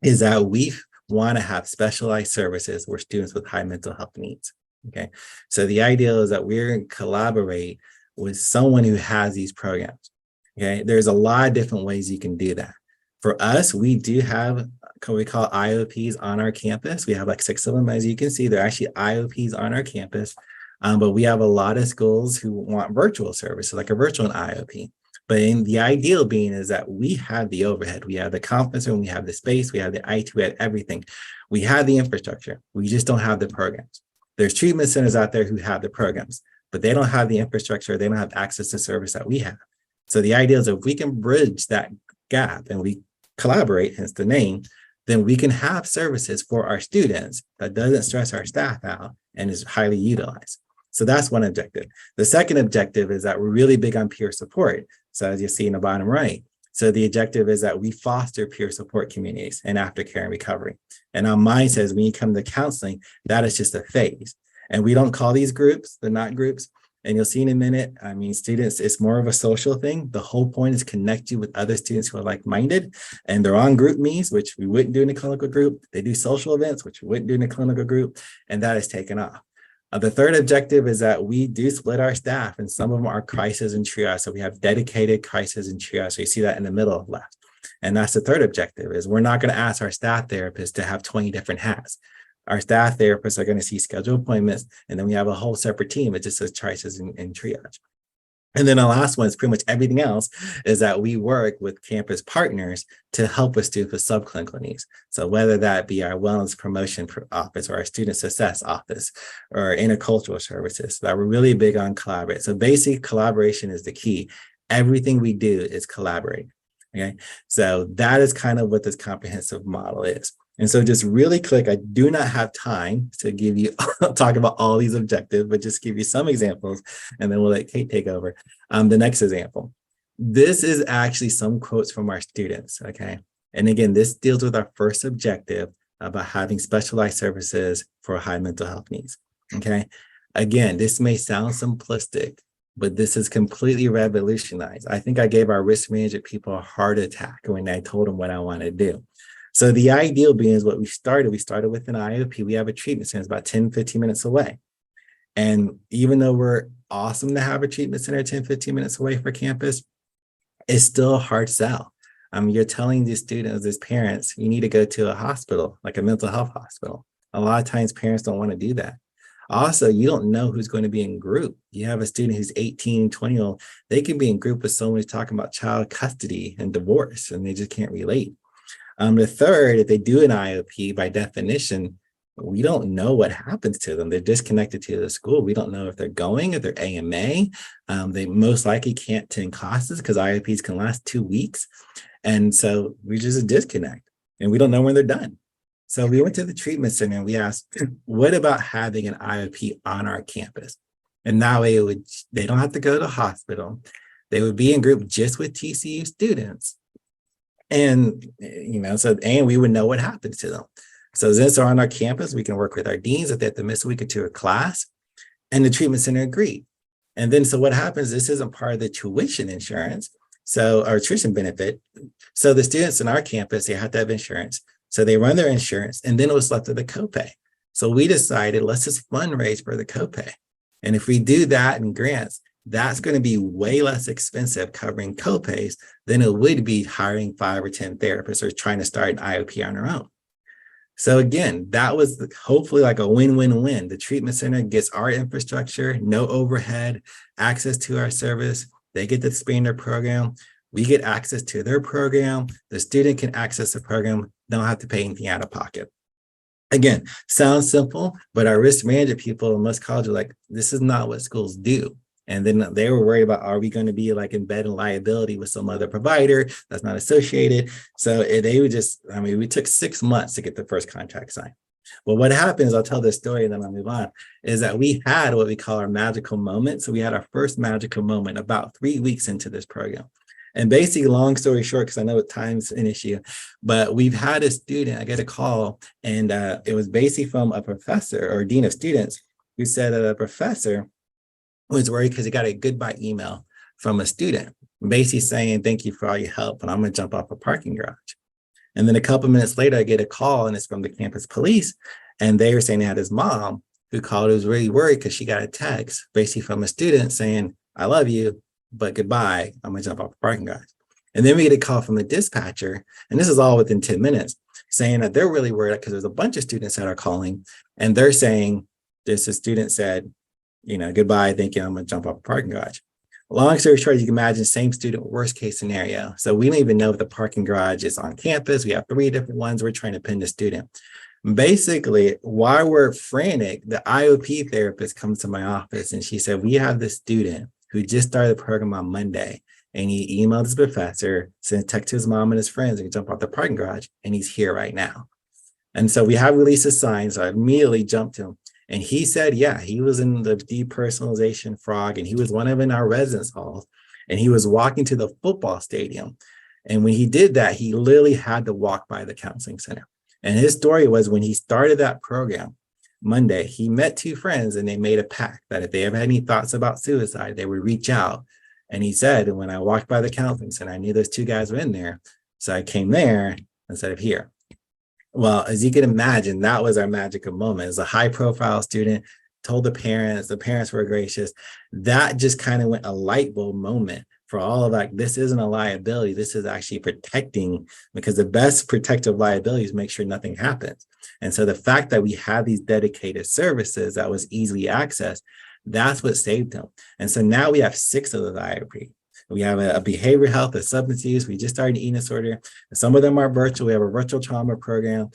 is that we want to have specialized services for students with high mental health needs. Okay. So the idea is that we're going to collaborate with someone who has these programs. Okay. There's a lot of different ways you can do that. For us, we do have what we call IOPs on our campus. We have like 6 of them. As you can see, they're actually IOPs on our campus. But we have a lot of schools who want virtual services, like a virtual IOP. But the ideal being is that we have the overhead, we have the conference room, we have the space, we have the IT, we have everything. We have the infrastructure. We just don't have the programs. There's treatment centers out there who have the programs, but they don't have the infrastructure. They don't have access to service that we have. So the idea is if we can bridge that gap and we collaborate, hence the name, then we can have services for our students that doesn't stress our staff out and is highly utilized. So that's one objective. The second objective is that we're really big on peer support. So as you see in the bottom right, so the objective is that we foster peer support communities in aftercare and recovery. And our mind says when you come to counseling, that is just a phase. And we don't call these groups, they're not groups. And you'll see in a minute, I mean, students, it's more of a social thing. The whole point is connect you with other students who are like-minded and they're on group meets, which we wouldn't do in a clinical group. They do social events, which we wouldn't do in a clinical group. And that is taken off. The third objective is that we do split our staff and some of them are crisis and triage. So we have dedicated crisis and triage. So you see that in the middle left. And that's the third objective is we're not going to ask our staff therapists to have 20 different hats. Our staff therapists are going to see scheduled appointments. And then we have a whole separate team. It just says crisis and triage. And then the last one is pretty much everything else is that we work with campus partners to help us students with subclinical needs. So whether that be our wellness promotion office or our student success office or intercultural services, that we're really big on collaborate. So basic collaboration is the key. Everything we do is collaborating. Okay. So that is kind of what this comprehensive model is. And so just really quick, I do not have time to give you, talk about all these objectives, but just give you some examples and then we'll let Kate take over. The next example, this is actually some quotes from our students, okay? And again, this deals with our first objective about having specialized services for high mental health needs, okay? Again, this may sound simplistic, but this is completely revolutionized. I think I gave our risk management people a heart attack when I told them what I want to do. So the ideal being is what we started with an IOP. We have a treatment center, it's about 10, 15 minutes away. And even though we're awesome to have a treatment center 10, 15 minutes away for campus, it's still a hard sell. You're telling these students, these parents, you need to go to a hospital, like a mental health hospital. A lot of times parents don't want to do that. Also, you don't know who's going to be in group. You have a student who's 18, 20-year-old, they can be in group with someone who's talking about child custody and divorce, and they just can't relate. The third, if they do an IOP, by definition, we don't know what happens to them. They're disconnected to the school. We don't know if they're going, if they're AMA. They most likely can't attend classes because IOPs can last 2 weeks. And so we just disconnect and we don't know when they're done. So we went to the treatment center and we asked, what about having an IOP on our campus? And that way they don't have to go to the hospital. They would be in group just with TCU students. And, and we would know what happens to them. So since they're on our campus, we can work with our deans if they have to miss a week or two of class, and the treatment center agreed. And then, so what happens, this isn't part of the tuition insurance, so our tuition benefit. So the students in our campus, they have to have insurance. So they run their insurance, and then it was left with the copay. So we decided, let's just fundraise for the copay. And if we do that in grants, that's going to be way less expensive covering copays than it would be hiring 5 or 10 therapists or trying to start an IOP on our own. So again, that was hopefully like a win-win-win. The treatment center gets our infrastructure, no overhead, access to our service. They get to expand their program. We get access to their program. The student can access the program, don't have to pay anything out of pocket. Again, sounds simple, but our risk management people in most colleges are like, this is not what schools do. And then they were worried about, are we going to be like embedding liability with some other provider that's not associated? So they would just, we took 6 months to get the first contract signed. Well, what happens, I'll tell this story and then I'll move on, is that we had what we call our magical moment. So we had our first magical moment about 3 weeks into this program. And basically, long story short, because I know time's an issue, but we've had a student, I get a call, and it was basically from a professor or dean of students who said that a professor was worried because he got a goodbye email from a student, basically saying, thank you for all your help, and I'm going to jump off a parking garage. And then a couple of minutes later, I get a call, and it's from the campus police. And they were saying they had his mom who called, who was really worried because she got a text basically from a student saying, I love you, but goodbye, I'm going to jump off a parking garage. And then we get a call from the dispatcher, and this is all within 10 minutes, saying that they're really worried because there's a bunch of students that are calling, and they're saying, this a student said, goodbye, thank you, I'm going to jump off a parking garage. Long story short, you can imagine same student, worst case scenario. So we don't even know if the parking garage is on campus. We have 3 different ones. We're trying to pin the student. Basically, while we're frantic, the IOP therapist comes to my office and she said, we have this student who just started the program on Monday, and he emailed his professor, sent a text to his mom and his friends, and he jumped off the parking garage, and he's here right now. And so we have released a sign, so I immediately jumped to him. And he said, yeah, he was in the depersonalization frog, and he was one of in our residence halls, and he was walking to the football stadium. And when he did that, he literally had to walk by the counseling center. And his story was, when he started that program Monday, he met 2 friends, and they made a pact that if they ever had any thoughts about suicide, they would reach out. And he said, when I walked by the counseling center, I knew those 2 guys were in there. So I came there instead of here. Well, as you can imagine, that was our magical moment. As a high profile student, told the parents were gracious. That just kind of went a light bulb moment for all of like, this isn't a liability. This is actually protecting, because the best protective liability is make sure nothing happens. And so the fact that we have these dedicated services that was easily accessed, that's what saved them. And so now we have 6 of those IOP. We have a behavioral health, a substance use. We just started an eating disorder. Some of them are virtual. We have a virtual trauma program.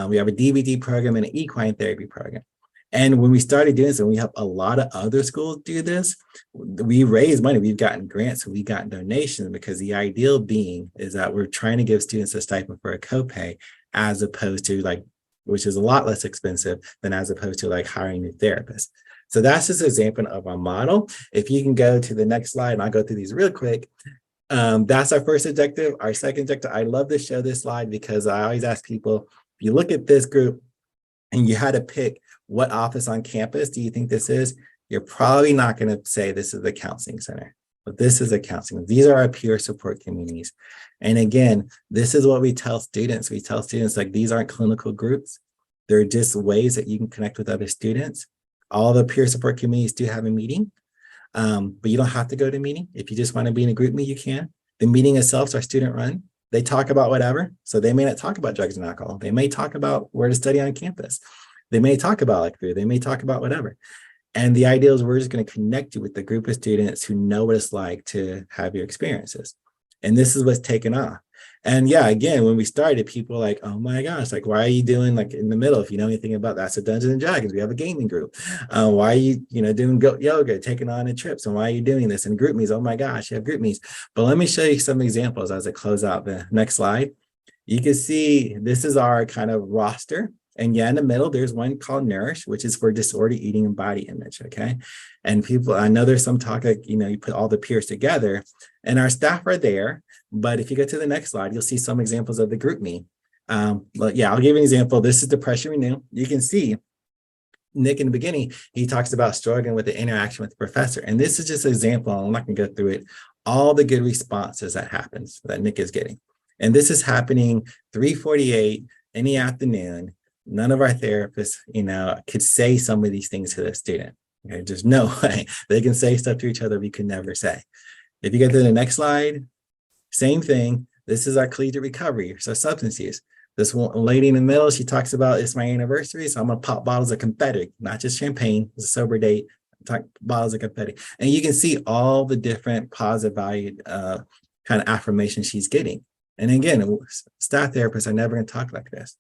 We have a DVD program and an equine therapy program. And when we started doing this, and we help a lot of other schools do this, we raise money. We've gotten grants, we've gotten donations, because the ideal being is that we're trying to give students a stipend for a copay, as opposed to which is a lot less expensive than as opposed to hiring new therapists. So that's just an example of our model. If you can go to the next slide, and I'll go through these real quick. That's our first objective. Our second objective, I love to show this slide because I always ask people, if you look at this group and you had to pick what office on campus do you think this is, you're probably not going to say this is the counseling center. but this is a counseling. These are our peer support communities. And again, this is what we tell students. We tell students like these aren't clinical groups. They're just ways that you can connect with other students. All the peer support communities do have a meeting, but you don't have to go to a meeting. If you just want to be in a group meet, you can. The meeting itself is our student run. They talk about whatever. So they may not talk about drugs and alcohol. They may talk about where to study on campus. They may talk about like food. They may talk about whatever. And the idea is we're just going to connect you with the group of students who know what it's like to have your experiences. And this is what's taken off. And yeah, again, when we started, people were like, oh my gosh, like, why are you doing like in the middle? If you know anything about that's a Dungeons and Dragons, we have a gaming group. Why are you, doing yoga, taking on the trips? And why are you doing this? And group meets, oh my gosh, you have group meets. But let me show you some examples as I close out the next slide. You can see this is our kind of roster. And yeah, in the middle, there's one called Nourish, which is for disordered eating and body image, okay? And people, I know there's some talk like, you put all the peers together and our staff are there. But if you go to the next slide, you'll see some examples of the group me. But yeah, I'll give you an example. This is Depression Renew. You can see Nick in the beginning, he talks about struggling with the interaction with the professor. And this is just an example. I'm not gonna go through it. All the good responses that Nick is getting. And this is happening 3:48 in the afternoon. None of our therapists, could say some of these things to the student. Okay, there's no way they can say stuff to each other we could never say. If you get to the next slide, same thing. This is our collegiate recovery, so substance use. This one lady in the middle, she talks about it's my anniversary, so I'm gonna pop bottles of confetti, not just champagne. It's a sober date. Talk bottles of confetti, and you can see all the different positive value kind of affirmations she's getting. And again, staff therapists are never going to talk like this.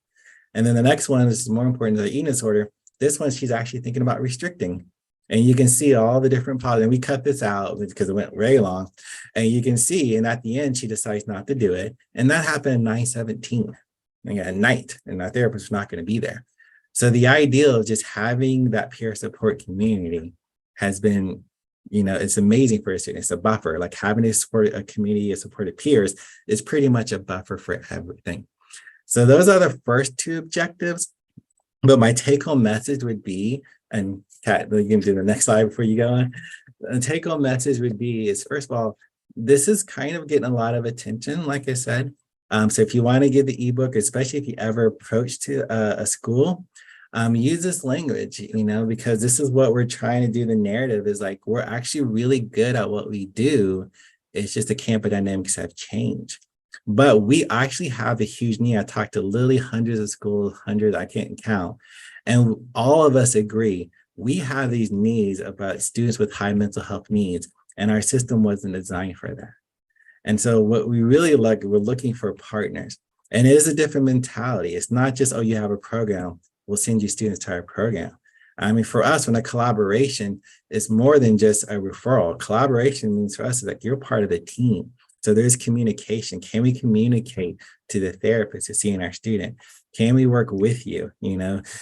And then the next one, this is more important to the eating disorder. This one, she's actually thinking about restricting. And you can see all the different positives. And we cut this out because it went very long. And you can see, and at the end, she decides not to do it. And that happened at 9:17 at night. And our therapist was not going to be there. So the idea of just having that peer support community has been, it's amazing for a student. It's a buffer. Like having a community of supported peers is pretty much a buffer for everything. So those are the first two objectives. But my take-home message would be, and Kat, you can do the next slide before you go on. The take-home message would be is, first of all, this is kind of getting a lot of attention, like I said. So if you want to give the ebook, especially if you ever approach to a school, use this language, because this is what we're trying to do. The narrative is like, we're actually really good at what we do. It's just the campus dynamics have changed. But we actually have a huge need. I talked to literally hundreds of schools, hundreds, I can't count. And all of us agree, we have these needs about students with high mental health needs, and our system wasn't designed for that. And so what we really like, we're looking for partners. And it is a different mentality. It's not just, oh, you have a program, we'll send you students to our program. I mean, for us, when a collaboration is more than just a referral. Collaboration means for us is like you're part of the team. So there's communication. Can we communicate to the therapist who's seeing our student? Can we work with you,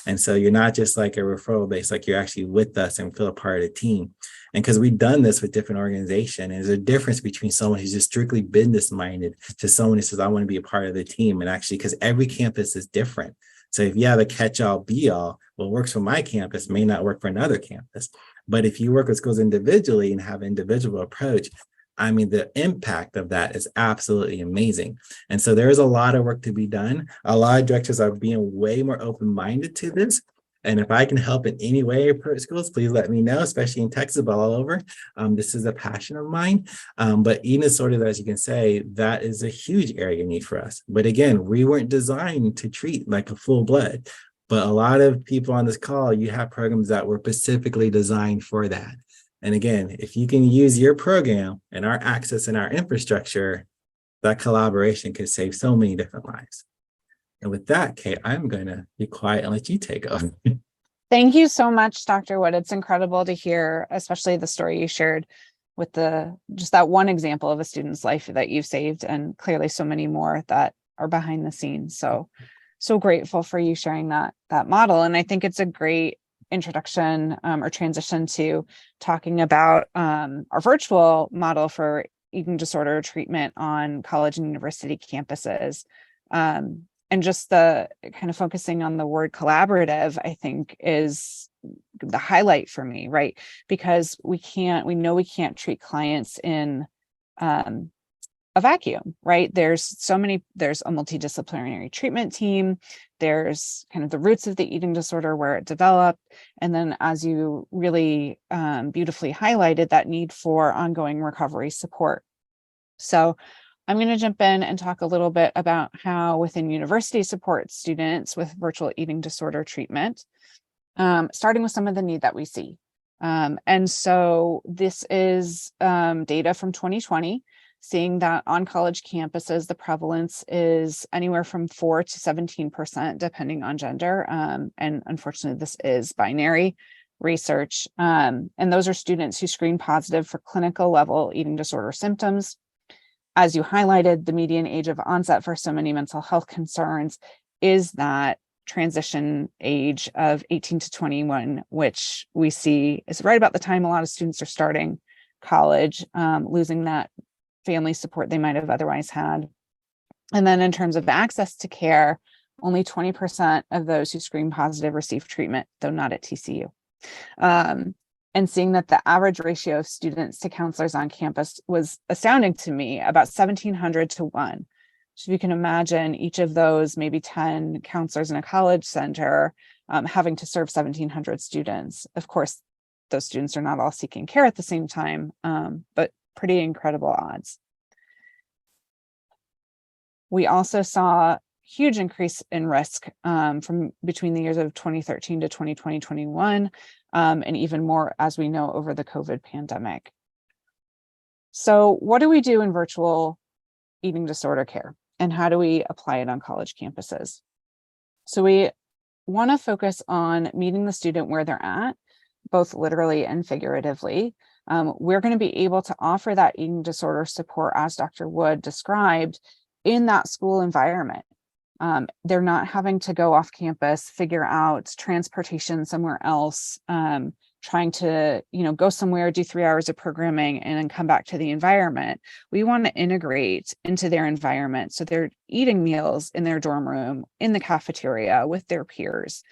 And so you're not just like a referral base, like you're actually with us and feel a part of the team. And because we've done this with different organizations, and there's a difference between someone who's just strictly business minded to someone who says, I want to be a part of the team. And actually, because every campus is different. So if you have a catch-all, be-all, what works for my campus may not work for another campus. But if you work with schools individually and have an individual approach, I mean, the impact of that is absolutely amazing. And so there is a lot of work to be done. A lot of directors are being way more open-minded to this. And if I can help in any way approach schools, please let me know, especially in Texas, but all over. This is a passion of mine. But eating disorders, as you can say, that is a huge area of need for us. But again, we weren't designed to treat like a full blood. But a lot of people on this call, you have programs that were specifically designed for that. And again, if you can use your program and our access and our infrastructure, that collaboration could save so many different lives. And with that, Kate, I'm going to be quiet and let you take over. Thank you so much, Dr. Wood. It's incredible to hear, especially the story you shared with just that one example of a student's life that you've saved, and clearly so many more that are behind the scenes. So grateful for you sharing that model. And I think it's a great introduction or transition to talking about our virtual model for eating disorder treatment on college and university campuses. And just the kind of focusing on the word collaborative, I think is the highlight for me, right? Because we know we can't treat clients in a vacuum, right? There's a multidisciplinary treatment team. There's kind of the roots of the eating disorder where it developed. And then, as you really beautifully highlighted, that need for ongoing recovery support. So I'm going to jump in and talk a little bit about how Within University supports students with virtual eating disorder treatment, starting with some of the need that we see. And so this is data from 2020, seeing that on college campuses, the prevalence is anywhere from 4 to 17%, depending on gender. And unfortunately, this is binary research. And those are students who screen positive for clinical level eating disorder symptoms. As you highlighted, the median age of onset for so many mental health concerns is that transition age of 18 to 21, which we see is right about the time a lot of students are starting college, losing that family support they might have otherwise had. And then in terms of access to care, only 20% of those who screen positive receive treatment, though not at TCU. And seeing that the average ratio of students to counselors on campus was astounding to me, about 1,700 to 1. So you can imagine each of those, maybe 10 counselors in a college center, having to serve 1,700 students. Of course, those students are not all seeking care at the same time, but pretty incredible odds. We also saw huge increase in risk from between the years of 2013 to 2020, 21, and even more as we know over the COVID pandemic. So what do we do in virtual eating disorder care, and how do we apply it on college campuses? So we want to focus on meeting the student where they're at, both literally and figuratively. We're going to be able to offer that eating disorder support, as Dr. Wood described, in that school environment. They're not having to go off campus, figure out transportation somewhere else, trying to, go somewhere, do 3 hours of programming and then come back to the environment. We want to integrate into their environment. So they're eating meals in their dorm room, in the cafeteria with their peers,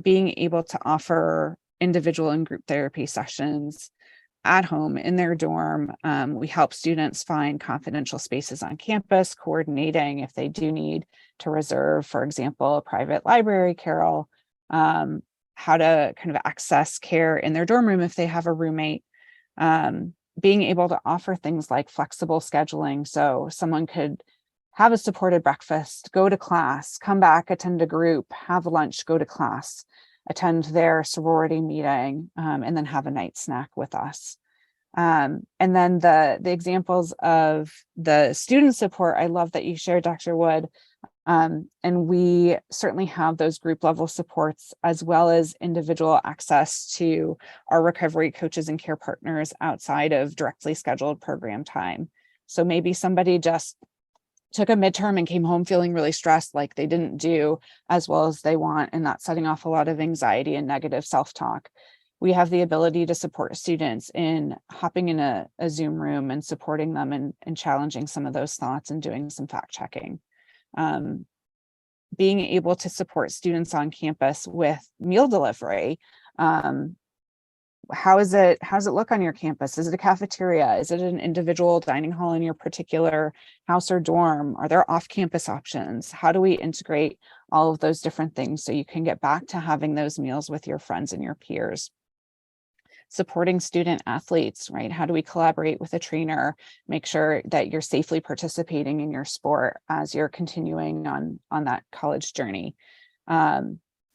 being able to offer individual and group therapy sessions at home in their dorm. We help students find confidential spaces on campus, coordinating if they do need to reserve, for example, a private library carrel, how to kind of access care in their dorm room if they have a roommate, being able to offer things like flexible scheduling. So someone could have a supported breakfast, go to class, come back, attend a group, have lunch, go to class, attend their sorority meeting, and then have a night snack with us. And then the examples of the student support, I love that you shared, Dr. Wood. And we certainly have those group level supports, as well as individual access to our recovery coaches and care partners outside of directly scheduled program time. So maybe somebody just took a midterm and came home feeling really stressed, like they didn't do as well as they want, and that's setting off a lot of anxiety and negative self-talk. We have the ability to support students in hopping in a Zoom room and supporting them and challenging some of those thoughts and doing some fact checking. Being able to support students on campus with meal delivery. How does it look on your campus? Is it a cafeteria? Is it an individual dining hall in your particular house or dorm? Are there off-campus options? How do we integrate all of those different things so you can get back to having those meals with your friends and your peers? Supporting student athletes, right? How do we collaborate with a trainer, make sure that you're safely participating in your sport as you're continuing on that college journey?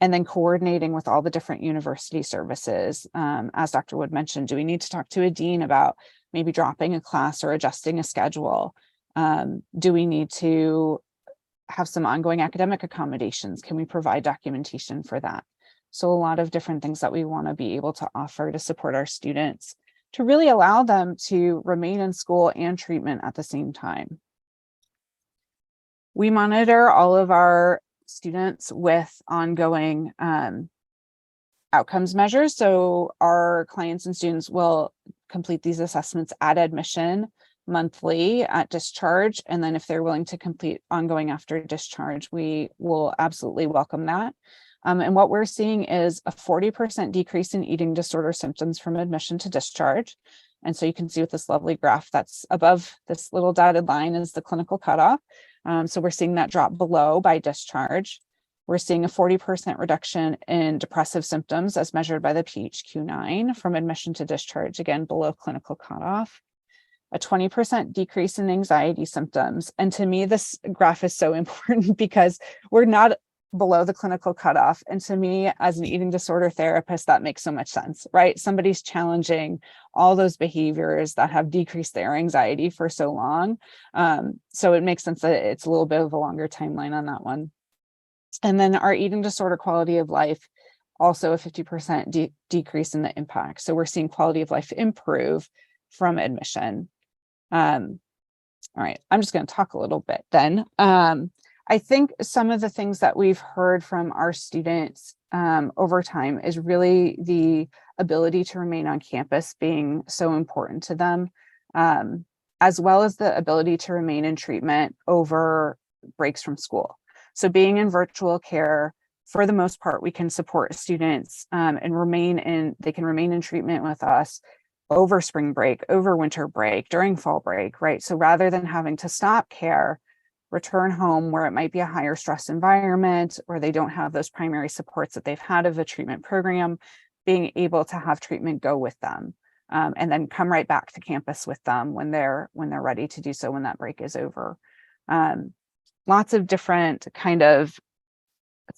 And then coordinating with all the different university services. As Dr. Wood mentioned, do we need to talk to a dean about maybe dropping a class or adjusting a schedule? Do we need to have some ongoing academic accommodations? Can we provide documentation for that? So a lot of different things that we want to be able to offer to support our students to really allow them to remain in school and treatment at the same time. We monitor all of our students with ongoing outcomes measures. So our clients and students will complete these assessments at admission, monthly, at discharge, and then if they're willing to complete ongoing after discharge, we will absolutely welcome that. And what we're seeing is a 40% decrease in eating disorder symptoms from admission to discharge. And so you can see with this lovely graph that's above this little dotted line is the clinical cutoff. So we're seeing that drop below by discharge. We're seeing a 40% reduction in depressive symptoms as measured by the PHQ-9 from admission to discharge, again, below clinical cutoff. A 20% decrease in anxiety symptoms. And to me, this graph is so important because we're not below the clinical cutoff. And to me, as an eating disorder therapist, that makes so much sense, right? Somebody's challenging all those behaviors that have decreased their anxiety for so long. So it makes sense that it's a little bit of a longer timeline on that one. And then our eating disorder quality of life, also a 50% decrease in the impact. So we're seeing quality of life improve from admission. All right, I'm just going to talk a little bit then. I think some of the things that we've heard from our students over time is really the ability to remain on campus being so important to them, as well as the ability to remain in treatment over breaks from school. So being in virtual care, for the most part, we can support students and they can remain in treatment with us over spring break, over winter break, during fall break, right? So rather than having to stop care, return home where it might be a higher stress environment, or they don't have those primary supports that they've had of a treatment program, being able to have treatment go with them, and then come right back to campus with them when they're ready to do so, when that break is over. Lots of different kind of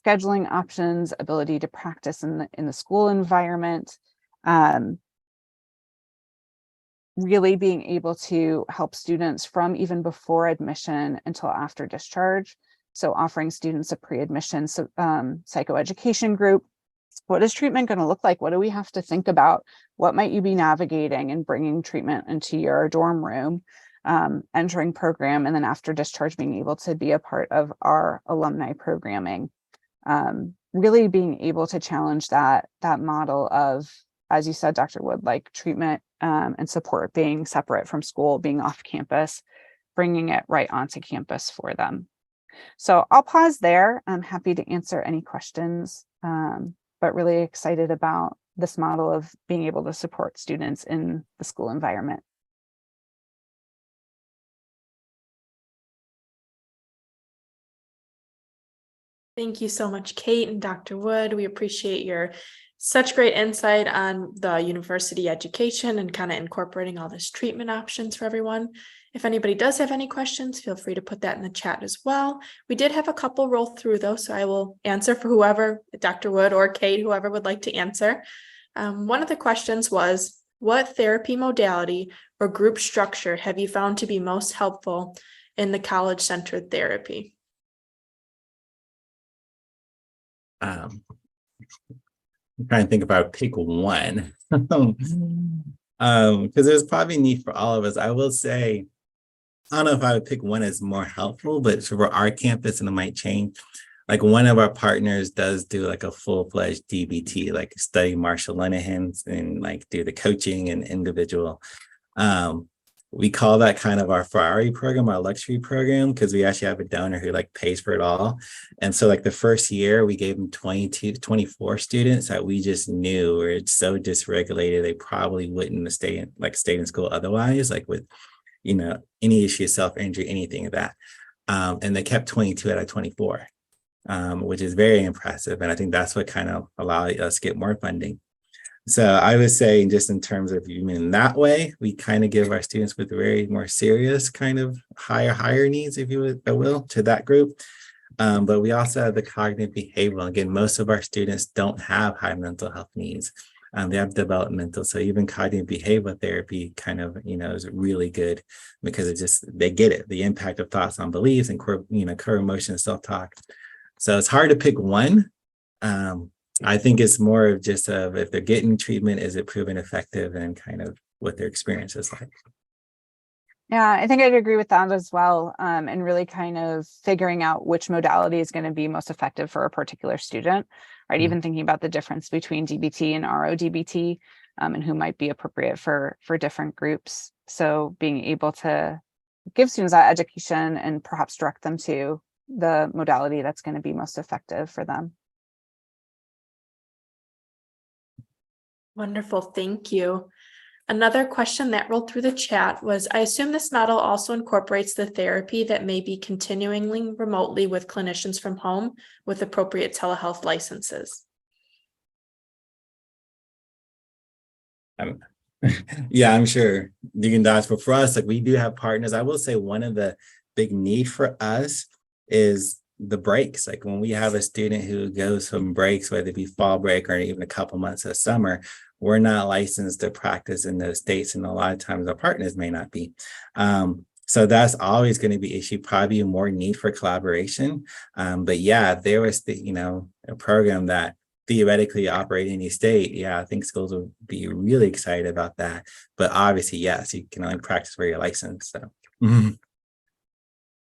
scheduling options, ability to practice in the school environment, really being able to help students from even before admission until after discharge. So offering students a pre-admission psychoeducation group. What is treatment going to look like? What do we have to think about? What might you be navigating and bringing treatment into your dorm room, entering program, and then after discharge being able to be a part of our alumni programming. Really being able to challenge that model of, as you said, Dr. Wood, like treatment and support being separate from school, being off campus, bringing it right onto campus for them. So I'll pause there. I'm happy to answer any questions, but really excited about this model of being able to support students in the school environment. Thank you so much, Kate and Dr. Wood. We appreciate your such great insight on the university education and kind of incorporating all this treatment options for everyone. If anybody does have any questions, feel free to put that in the chat as well. We did have a couple roll through though, so I will answer for whoever, Dr. Wood or Kate, whoever would like to answer. One of the questions was, what therapy modality or group structure have you found to be most helpful in the college-centered therapy? I'm trying to think if I would pick one. Because there's probably need for all of us. I will say, I don't know if I would pick one as more helpful, but for our campus, and it might change. Like one of our partners does do like a full-fledged DBT, like study Marshall Linehan's and like do the coaching and individual. We call that kind of our Ferrari program, our luxury program, because we actually have a donor who like pays for it all. And so like the first year we gave them 24 students that we just knew were so dysregulated, they probably wouldn't have stayed in school otherwise, like with, any issue of self-injury, anything of that. And they kept 22 out of 24, which is very impressive. And I think that's what kind of allowed us to get more funding. So I would say, just in terms of in that way, we kind of give our students with very more serious kind of higher needs, if you will, to that group. But we also have the cognitive behavioral. Again, most of our students don't have high mental health needs. They have developmental. So even cognitive behavioral therapy kind of, is really good because they get it, the impact of thoughts on beliefs and core emotion, self-talk. So it's hard to pick one. I think it's more of just if they're getting treatment, is it proven effective, and kind of what their experience is like. Yeah, I think I'd agree with that as well. And really kind of figuring out which modality is going to be most effective for a particular student, right? Even thinking about the difference between DBT and RODBT, and who might be appropriate for different groups. So being able to give students that education and perhaps direct them to the modality that's going to be most effective for them. Wonderful, thank you. Another question that rolled through the chat was, I assume this model also incorporates the therapy that may be continuing remotely with clinicians from home with appropriate telehealth licenses. Yeah, I'm sure you can dodge, but for us, like we do have partners. I will say one of the big need for us is the breaks. Like when we have a student who goes from breaks, whether it be fall break or even a couple months of summer, we're not licensed to practice in those states, and a lot of times our partners may not be. So that's always going to be issue, probably more need for collaboration. But yeah, if there was a program that theoretically operate in any state, yeah, I think schools would be really excited about that. But obviously, yes, you can only practice where you're licensed. So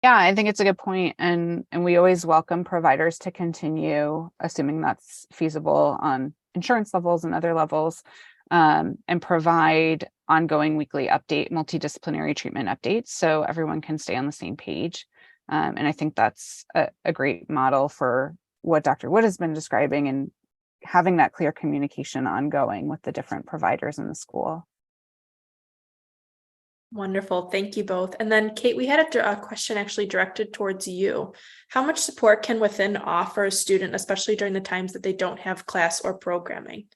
Yeah, I think it's a good point, and we always welcome providers to continue, assuming that's feasible on insurance levels and other levels, and provide ongoing weekly multidisciplinary treatment updates so everyone can stay on the same page. And I think that's a great model for what Dr. Wood has been describing, and having that clear communication ongoing with the different providers in the school. Wonderful, thank you both. And then Kate, we had a question actually directed towards you. How much support can Within offer a student, especially during the times that they don't have class or programming?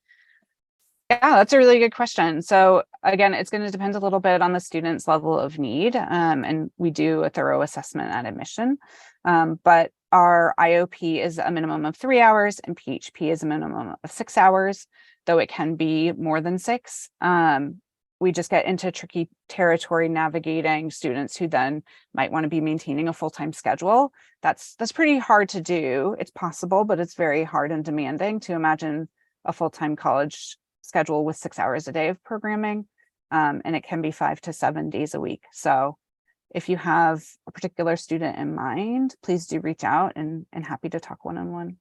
Yeah, that's a really good question. So again, it's going to depend a little bit on the student's level of need, and we do a thorough assessment at admission. But our IOP is a minimum of 3 hours and PHP is a minimum of 6 hours, though it can be more than 6. We just get into tricky territory navigating students who then might want to be maintaining a full-time schedule. That's pretty hard to do. It's possible, but it's very hard and demanding to imagine a full-time college schedule with 6 hours a day of programming, and it can be 5 to 7 days a week. So if you have a particular student in mind, please do reach out, and happy to talk one-on-one.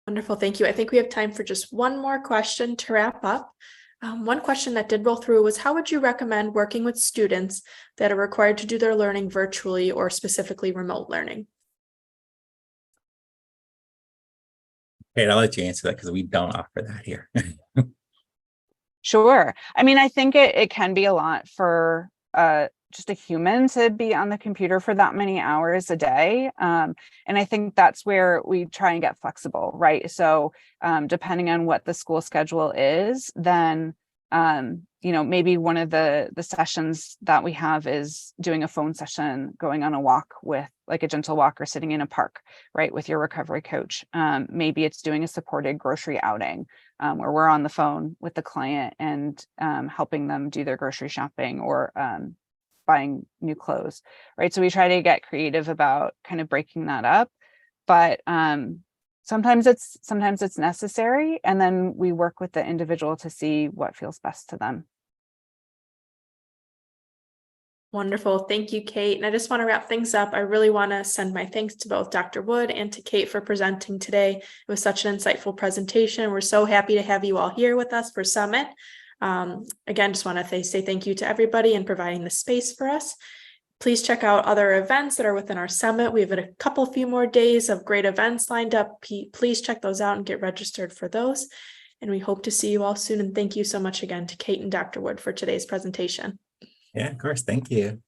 Wonderful, thank you. I think we have time for just one more question to wrap up. One question that did roll through was, how would you recommend working with students that are required to do their learning virtually or specifically remote learning? I'll let you answer that because we don't offer that here. Sure. I mean, I think it can be a lot for just a human to be on the computer for that many hours a day. And I think that's where we try and get flexible, right? So depending on what the school schedule is, then maybe one of the sessions that we have is doing a phone session, going on a walk with like a gentle walk, or sitting in a park, right, with your recovery coach. Maybe it's doing a supported grocery outing where we're on the phone with the client and helping them do their grocery shopping or buying new clothes, right? So we try to get creative about kind of breaking that up, but sometimes it's necessary, and then we work with the individual to see what feels best to them. Wonderful. Thank you, Kate. And I just want to wrap things up. I really want to send my thanks to both Dr. Wood and to Kate for presenting today. It was such an insightful presentation. We're so happy to have you all here with us for Summit. Again, just want to say thank you to everybody in providing the space for us. Please check out other events that are within our summit. We have a few more days of great events lined up. Please check those out and get registered for those. And we hope to see you all soon. And thank you so much again to Kate and Dr. Wood for today's presentation. Yeah, of course. Thank you.